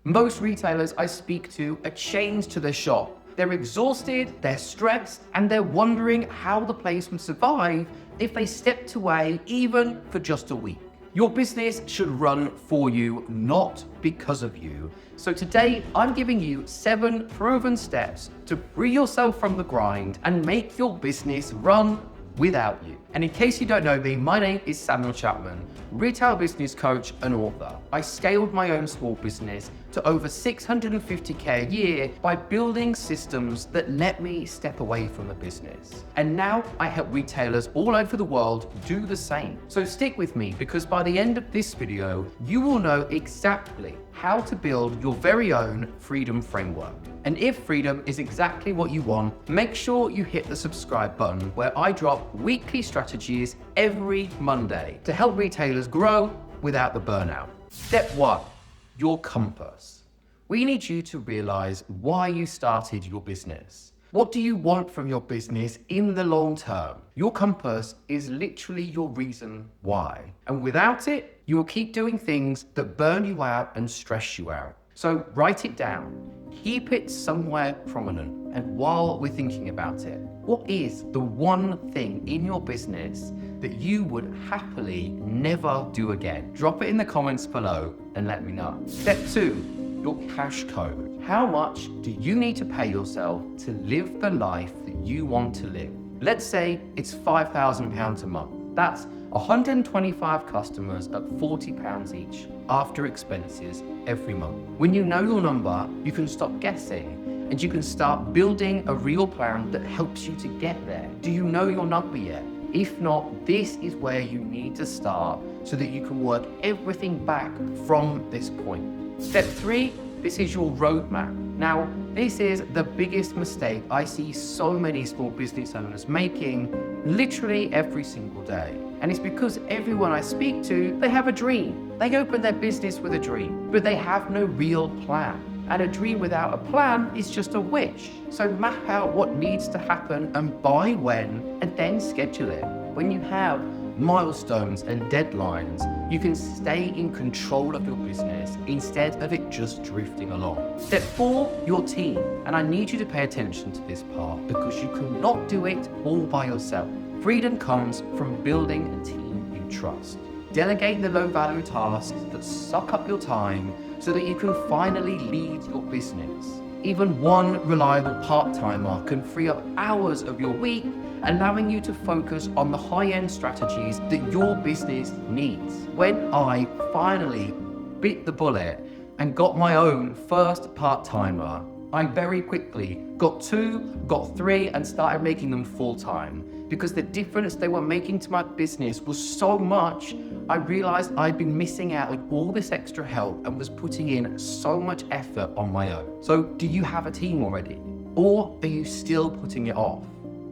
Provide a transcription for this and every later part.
Most retailers I speak to are chained to their shop. They're exhausted, they're stressed, and they're wondering how the place would survive if they stepped away even for just a week. Your business should run for you, not because of you. So today, I'm giving you 7 proven steps to free yourself from the grind and make your business run without you. And in case you don't know me, my name is Chapman, retail business coach and author. I scaled my own small business to over 650K a year by building systems that let me step away from the business. And now I help retailers all over the world do the same. So stick with me, because by the end of this video, you will know exactly how to build your very own freedom framework. And if freedom is exactly what you want, make sure you hit the subscribe button, where I drop weekly strategies every Monday to help retailers grow without the burnout. Step 1, your compass. We need you to realize why you started your business. What do you want from your business in the long term? Your compass is literally your reason why. And without it, you will keep doing things that burn you out and stress you out. So write it down, keep it somewhere prominent. And while we're thinking about it, what is the one thing in your business that you would happily never do again? Drop it in the comments below and let me know. Step 2, your cash code. How much do you need to pay yourself to live the life that you want to live? Let's say it's £5,000 a month. That's 125 customers at £40 each after expenses every month. When you know your number, you can stop guessing and you can start building a real plan that helps you to get there. Do you know your number yet? If not, this is where you need to start so that you can work everything back from this point. Step 3, this is your roadmap. Now, this is the biggest mistake I see so many small business owners making literally every single day. And it's because everyone I speak to, they have a dream. They open their business with a dream, but they have no real plan. And a dream without a plan is just a wish. So map out what needs to happen and by when, and then schedule it. When you have milestones and deadlines, you can stay in control of your business instead of it just drifting along. Step 4, your team. And I need you to pay attention to this part, because you cannot do it all by yourself. Freedom comes from building a team you trust. Delegate the low-value tasks that suck up your time so that you can finally lead your business. Even one reliable part-timer can free up hours of your week, allowing you to focus on the high-end strategies that your business needs. When I finally bit the bullet and got my own first part-timer, I very quickly got 2, got 3, and started making them full-time, because the difference they were making to my business was so much. I realized I'd been missing out on all this extra help and was putting in so much effort on my own. So do you have a team already? Or are you still putting it off?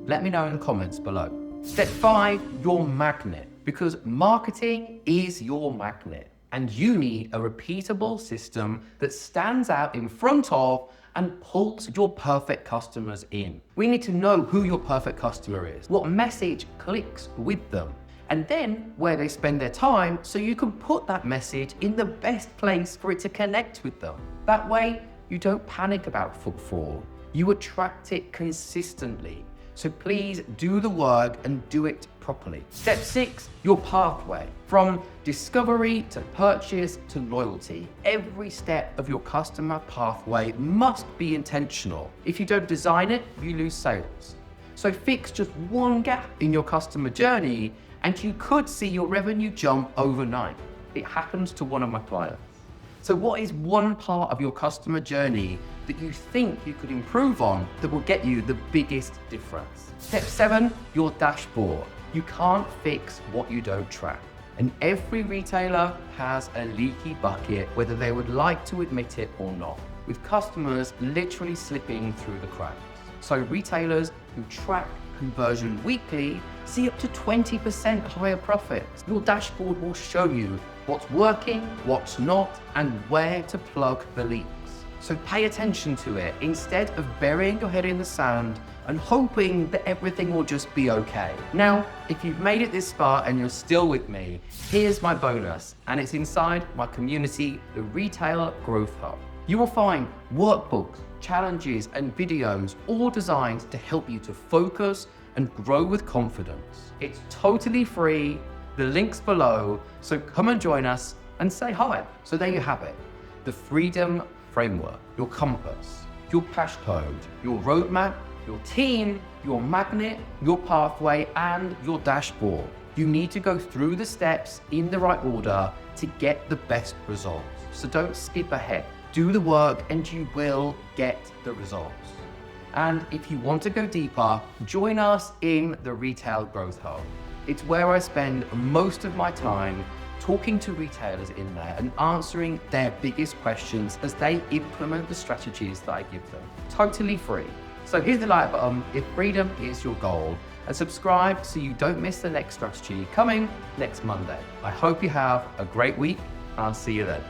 Let me know in the comments below. Step 5, your magnet. Because marketing is your magnet. And you need a repeatable system that stands out in front of and pulls your perfect customers in. We need to know who your perfect customer is, what message clicks with them, and then where they spend their time, so you can put that message in the best place for it to connect with them. That way, you don't panic about footfall. You attract it consistently. So please do the work and do it properly. Step 6, your pathway. From discovery to purchase to loyalty. Every step of your customer pathway must be intentional. If you don't design it, you lose sales. So fix just one gap in your customer journey and you could see your revenue jump overnight. It happens to one of my clients. So what is one part of your customer journey that you think you could improve on that will get you the biggest difference? Step 7, your dashboard. You can't fix what you don't track. And every retailer has a leaky bucket, whether they would like to admit it or not, with customers literally slipping through the cracks. So retailers who track conversion weekly see up to 20% higher profits. Your dashboard will show you what's working, what's not, and where to plug the leaks. So pay attention to it instead of burying your head in the sand and hoping that everything will just be okay. Now, if you've made it this far and you're still with me, here's my bonus, and it's inside my community, the Retail Growth Hub. You will find workbooks, challenges, and videos all designed to help you to focus and grow with confidence. It's totally free. The link's below, so come and join us and say hi. So there you have it. The Freedom Framework, your compass, your passcode, your roadmap, your team, your magnet, your pathway, and your dashboard. You need to go through the steps in the right order to get the best results. So don't skip ahead. Do the work and you will get the results. And if you want to go deeper, join us in the Retail Growth Hub. It's where I spend most of my time talking to retailers in there and answering their biggest questions as they implement the strategies that I give them. Totally free. So hit the like button if freedom is your goal, and subscribe so you don't miss the next strategy coming next Monday. I hope you have a great week, and I'll see you then.